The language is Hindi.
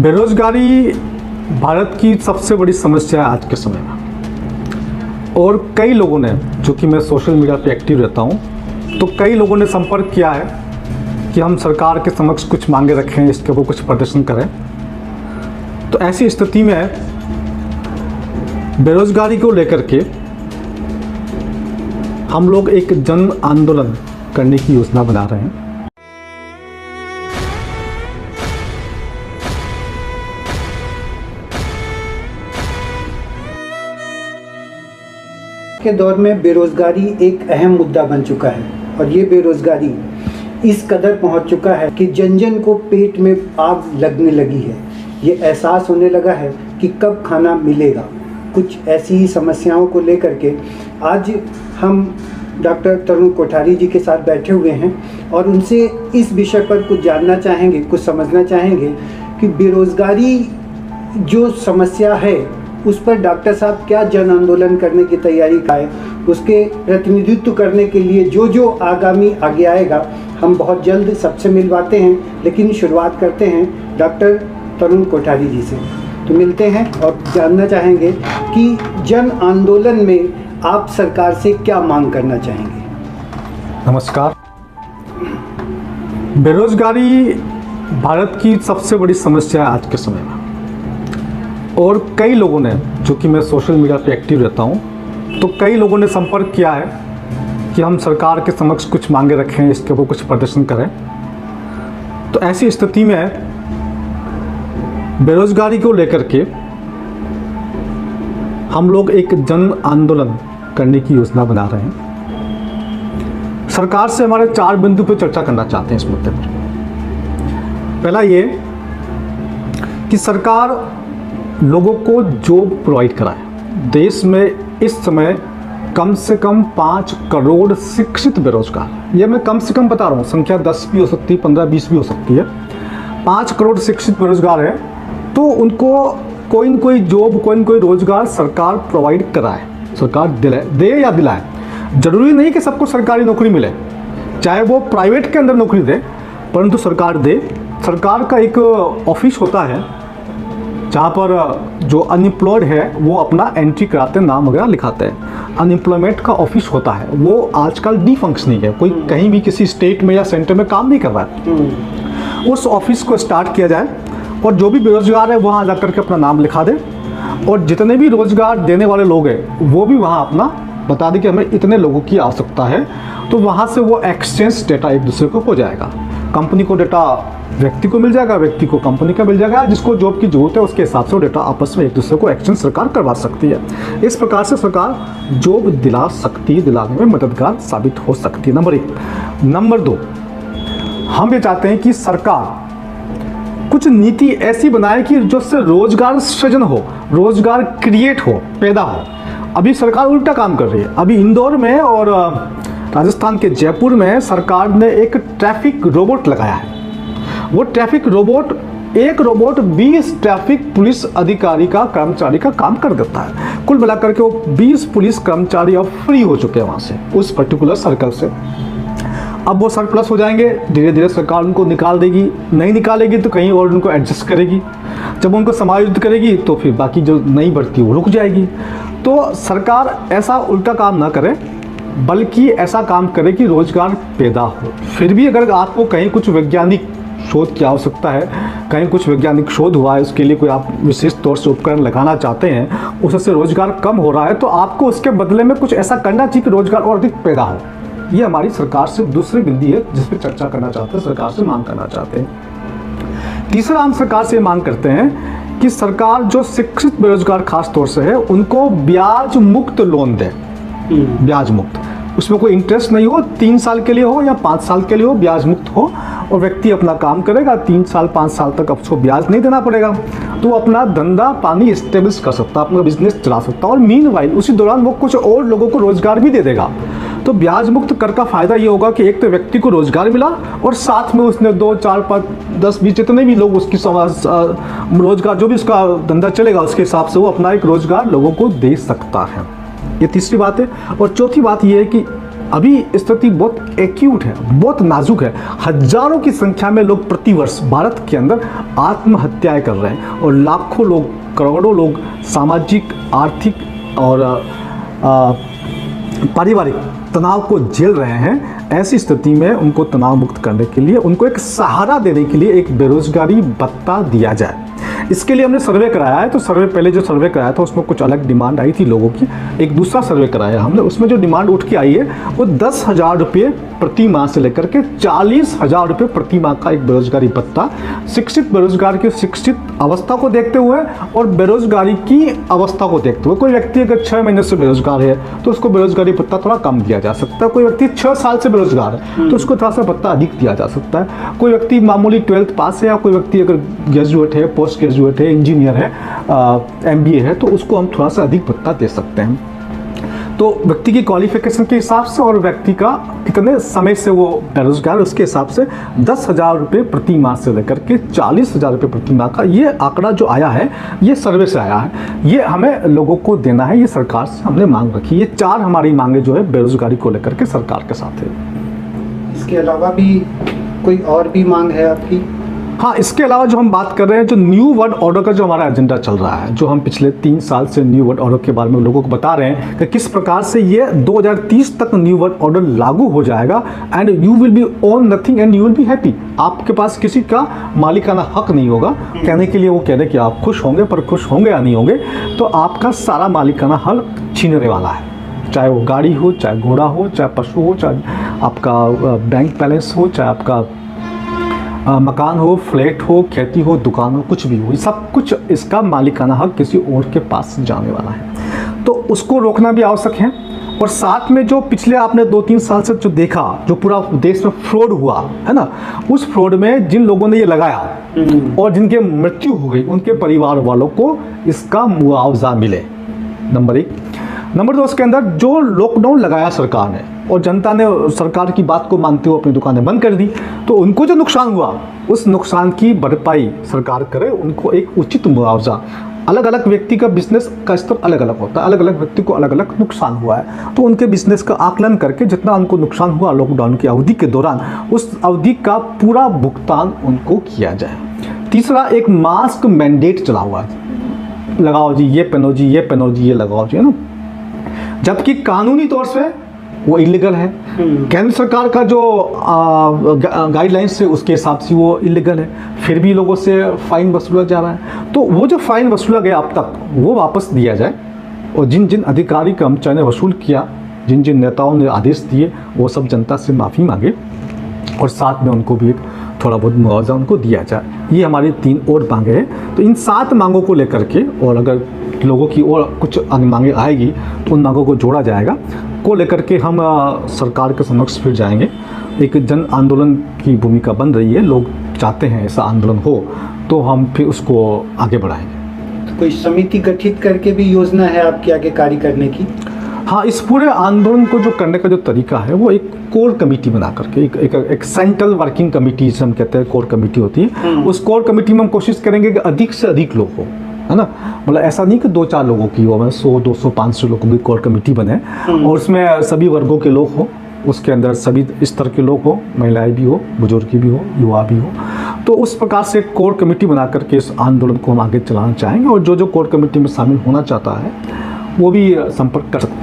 बेरोजगारी भारत की सबसे बड़ी समस्या है आज के समय में। और कई लोगों ने, जो कि मैं सोशल मीडिया पे एक्टिव रहता हूँ, तो कई लोगों ने संपर्क किया है कि हम सरकार के समक्ष कुछ मांगे रखें, इसके ऊपर कुछ प्रदर्शन करें। तो ऐसी स्थिति में बेरोजगारी को लेकर के हम लोग एक जन आंदोलन करने की योजना बना रहे हैं। के दौर में बेरोजगारी एक अहम मुद्दा बन चुका है और ये बेरोजगारी इस कदर पहुंच चुका है कि जन जन को पेट में आग लगने लगी है। ये एहसास होने लगा है कि कब खाना मिलेगा। कुछ ऐसी ही समस्याओं को लेकर के आज हम डॉक्टर तरुण कोठारी जी के साथ बैठे हुए हैं और उनसे इस विषय पर कुछ जानना चाहेंगे, कुछ समझना चाहेंगे कि बेरोजगारी जो समस्या है उस पर डॉक्टर साहब क्या जन आंदोलन करने की तैयारी का है, उसके प्रतिनिधित्व करने के लिए जो आगामी आगे आएगा हम बहुत जल्द सबसे मिलवाते हैं। लेकिन शुरुआत करते हैं डॉक्टर तरुण कोठारी जी से। तो मिलते हैं और जानना चाहेंगे कि जन आंदोलन में आप सरकार से क्या मांग करना चाहेंगे। नमस्कार। बेरोजगारी भारत की सबसे बड़ी समस्या है आज के समय में। और कई लोगों ने, जो कि मैं सोशल मीडिया पे एक्टिव रहता हूँ, तो कई लोगों ने संपर्क किया है कि हम सरकार के समक्ष कुछ मांगे रखें, इसके ऊपर कुछ प्रदर्शन करें। तो ऐसी स्थिति में बेरोजगारी को लेकर के हम लोग एक जन आंदोलन करने की योजना बना रहे हैं। सरकार से हमारे 4 बिंदु पर चर्चा करना चाहते हैं इस मुद्दे पर। पहला ये कि सरकार लोगों को जॉब प्रोवाइड कराए। देश में इस समय कम से कम 5 करोड़ शिक्षित बेरोजगार, ये मैं कम से कम बता रहा हूँ, संख्या 10 भी हो सकती है, 15-20 भी हो सकती है। 5 करोड़ शिक्षित बेरोजगार है, तो उनको कोई न कोई जॉब, कोई न कोई रोजगार सरकार प्रोवाइड कराए, सरकार दे या दिलाए। जरूरी नहीं कि सबको सरकारी नौकरी मिले, चाहे वो प्राइवेट के अंदर नौकरी दे, परंतु सरकार दे। सरकार का एक ऑफिस होता है जहाँ पर जो अनएम्प्लॉयड है वो अपना एंट्री कराते, नाम वगैरह लिखाते हैं। अनएम्प्लॉयमेंट का ऑफिस होता है, वो आजकल डीफंक्शनिंग है, कोई कहीं भी किसी स्टेट में या सेंटर में काम नहीं कर रहा है। उस ऑफिस को स्टार्ट किया जाए और जो भी बेरोजगार है वहाँ जा कर के अपना नाम लिखा दे, और जितने भी रोजगार देने वाले लोग हैं वो भी वहाँ अपना बता दें कि हमें इतने लोगों की आवश्यकता है। तो वहाँ से वो एक्सचेंज डेटा एक दूसरे को हो जाएगा। कंपनी को डेटा व्यक्ति को मिल जाएगा, व्यक्ति को कंपनी का मिल जाएगा। जिसको जॉब की जरूरत है उसके हिसाब से वो डेटा आपस में एक दूसरे को एक्सचेंज सरकार करवा सकती है। इस प्रकार से सरकार जॉब दिला सकती है, दिलाने में मददगार साबित हो सकती है। नंबर 1। नंबर 2, हम ये चाहते हैं कि सरकार कुछ नीति ऐसी बनाए कि जिससे रोजगार सृजन हो, रोजगार क्रिएट हो, पैदा हो। अभी सरकार उल्टा काम कर रही है। अभी इंदौर में और राजस्थान के जयपुर में सरकार ने एक ट्रैफिक रोबोट लगाया है। वो ट्रैफिक रोबोट, एक रोबोट 20 ट्रैफिक पुलिस अधिकारी का, कर्मचारी का काम कर देता है। कुल मिलाकर के वो 20 पुलिस कर्मचारी अब फ्री हो चुके हैं वहाँ से, उस पर्टिकुलर सर्कल से। अब वो सरप्लस हो जाएंगे, धीरे धीरे सरकार उनको निकाल देगी, नहीं निकालेगी तो कहीं और उनको एडजस्ट करेगी। जब उनको समायोजित करेगी तो फिर बाकी जो नई भर्ती वो रुक जाएगी। तो सरकार ऐसा उल्टा काम ना करे, बल्कि ऐसा काम करे कि रोजगार पैदा हो। फिर भी अगर आपको कहीं कुछ वैज्ञानिक शोध की आवश्यकता है, कहीं कुछ वैज्ञानिक शोध हुआ है, उसके लिए कोई आप विशेष तौर से उपकरण लगाना चाहते हैं, उससे रोजगार कम हो रहा है, तो आपको उसके बदले में कुछ ऐसा करना चाहिए कि रोजगार और अधिक पैदा हो। ये हमारी सरकार से दूसरी बिंदु है जिस पर चर्चा करना चाहते हैं, सरकार से मांग करना चाहते हैं। तीसरा, हम सरकार से मांग करते हैं कि सरकार जो शिक्षित बेरोजगार खास तौर से है उनको ब्याज मुक्त लोन दे। ब्याज मुक्त, उसमें कोई इंटरेस्ट नहीं हो, 3 साल के लिए हो या 5 साल के लिए हो, ब्याज मुक्त हो, और व्यक्ति अपना काम करेगा, 3 साल 5 साल तक उसको ब्याज नहीं देना पड़ेगा, तो अपना धंधा पानी एस्टेब्लिश कर सकता, अपना बिजनेस चला सकता, और मीनवाइल उसी दौरान वो कुछ और लोगों को रोजगार भी दे देगा। तो ब्याज मुक्त कर का फायदा ये होगा कि एक तो व्यक्ति को रोजगार मिला, और साथ में उसने 2, 4, 5, 10, 20 जितने भी लोग उसकी रोजगार, जो भी उसका धंधा चलेगा उसके हिसाब से वो अपना एक रोजगार लोगों को दे सकता है। ये तीसरी बात है। और चौथी बात ये है कि अभी स्थिति बहुत एक्यूट है, बहुत नाजुक है। हजारों की संख्या में लोग प्रतिवर्ष भारत के अंदर आत्महत्याएं कर रहे हैं और लाखों लोग, करोड़ों लोग सामाजिक, आर्थिक और पारिवारिक तनाव को झेल रहे हैं। ऐसी स्थिति में उनको तनाव मुक्त करने के लिए, उनको एक सहारा देने के लिए एक बेरोजगारी भत्ता दिया जाए। इसके लिए हमने सर्वे कराया है। तो सर्वे, पहले जो सर्वे कराया था उसमें कुछ अलग डिमांड आई थी लोगों की। एक दूसरा सर्वे कराया हमने, उसमें जो डिमांड उठ के आई है वो 10,000 रुपये प्रति माह से लेकर के 40,000 रुपये प्रति माह का एक बेरोजगारी भत्ता, शिक्षित बेरोजगार की शिक्षित अवस्था को देखते हुए और बेरोजगारी की अवस्था को देखते हुए। कोई व्यक्ति अगर 6 महीने से बेरोजगार है तो उसको बेरोजगारी भत्ता थोड़ा कम दिया जा सकता है। कोई व्यक्ति 6 साल से बेरोजगार है तो उसको थोड़ा सा भत्ता अधिक दिया जा सकता है। कोई व्यक्ति मामूली 12th पास है या कोई व्यक्ति अगर ग्रेजुएट है, पोस्ट ग्रेजुएट है, इंजीनियर है, MBA है, तो उसको हम थोड़ा सा अधिक भत्ता दे सकते हैं। तो व्यक्ति की क्वालिफिकेशन के हिसाब से और व्यक्ति का कितने समय से वो बेरोजगार, उसके हिसाब से 10,000 रुपये प्रति माह से लेकर के 40,000 रुपये प्रति माह का ये आंकड़ा जो आया है, ये सर्वे से आया है। ये हमें लोगों को देना है, ये सरकार से हमने मांग रखी है। ये 4 हमारी मांगे जो है बेरोजगारी को लेकर के सरकार के साथ है। इसके अलावा भी कोई और भी मांग है आपकी? हाँ, इसके अलावा जो हम बात कर रहे हैं, जो न्यू वर्ल्ड ऑर्डर का जो हमारा एजेंडा चल रहा है, जो हम पिछले 3 साल से न्यू वर्ल्ड ऑर्डर के बारे में लोगों को बता रहे हैं कि किस प्रकार से ये 2030 तक न्यू वर्ल्ड ऑर्डर लागू हो जाएगा। And you will be own nothing and you will be happy. आपके पास किसी का मालिकाना हक नहीं होगा। कहने के लिए वो कह रहे कि आप खुश होंगे, पर खुश होंगे या नहीं होंगे, तो आपका सारा मालिकाना हक छीनने वाला है। चाहे वो गाड़ी हो, चाहे घोड़ा हो, चाहे पशु हो, चाहे आपका बैंक बैलेंस हो, चाहे आपका मकान हो, फ्लैट हो, खेती हो, दुकान हो, कुछ भी हो, सब कुछ इसका मालिकाना हक किसी और के पास जाने वाला है। तो उसको रोकना भी आवश्यक है। और साथ में जो पिछले आपने 2-3 साल से जो देखा, जो पूरा देश में फ्रॉड हुआ है ना, उस फ्रॉड में जिन लोगों ने ये लगाया और जिनके मृत्यु हो गई, उनके परिवार वालों को इसका मुआवजा मिले, नंबर 1। नंबर 2, उसके अंदर जो लॉकडाउन लगाया सरकार ने और जनता ने सरकार की बात को मानते हुए अपनी दुकानें बंद कर दी, तो उनको जो नुकसान हुआ उस नुकसान की भरपाई सरकार करे, उनको एक उचित मुआवजा। अलग अलग व्यक्ति का बिजनेस का स्तर अलग अलग होता है, अलग अलग व्यक्ति को अलग अलग नुकसान हुआ है, तो उनके बिजनेस का आकलन करके जितना उनको नुकसान हुआ लॉकडाउन की अवधि के दौरान, उस अवधि का पूरा भुगतान उनको किया जाए। तीसरा, एक मास्क मैंडेट चला हुआ है, लगाओ जी, ये पहनो जी, ये पहनो जी, ये लगाओ जी, है ना, जबकि कानूनी तौर से वो इलीगल है। केंद्र सरकार का जो गाइडलाइंस है उसके हिसाब से वो इलीगल है, फिर भी लोगों से फाइन वसूला जा रहा है। तो वो जो फाइन वसूला गया अब तक, वो वापस दिया जाए और जिन जिन अधिकारी कर्मचारी ने वसूल किया, जिन जिन नेताओं ने आदेश दिए, वो सब जनता से माफ़ी मांगे और साथ में उनको भी एक थोड़ा बहुत मुआवजा उनको दिया जाए। ये हमारी 3 और मांगे हैं। तो इन 7 मांगों को लेकर के, और अगर लोगों की और कुछ मांगे आएगी तो उन मांगों को जोड़ा जाएगा, को लेकर के हम सरकार के समक्ष फिर जाएंगे। एक जन आंदोलन की भूमिका बन रही है, लोग चाहते हैं ऐसा आंदोलन हो, तो हम फिर उसको आगे बढ़ाएंगे। तो कोई समिति गठित करके भी योजना है आपके आगे कार्य करने की? हाँ, इस पूरे आंदोलन को जो करने का जो तरीका है वो एक कोर कमेटी बना करके, एक सेंट्रल वर्किंग कमेटी जिसे हम कहते हैं, कोर कमेटी होती है। उस कोर कमेटी में हम कोशिश करेंगे कि अधिक से अधिक लोग हो, है ना, मतलब ऐसा नहीं कि 2-4 लोगों की हो, 100, 200, 500 लोगों की कोर कमेटी बने और उसमें सभी वर्गों के लोग हो, उसके अंदर सभी स्तर के लोग हो, महिलाएं भी हो, बुजुर्ग भी हो, युवा भी हो। तो उस प्रकार से कोर कमेटी बना करके इस आंदोलन को हम आगे चलाना चाहेंगे और जो जो कोर कमेटी में शामिल होना चाहता है वो भी संपर्क कर सकता है।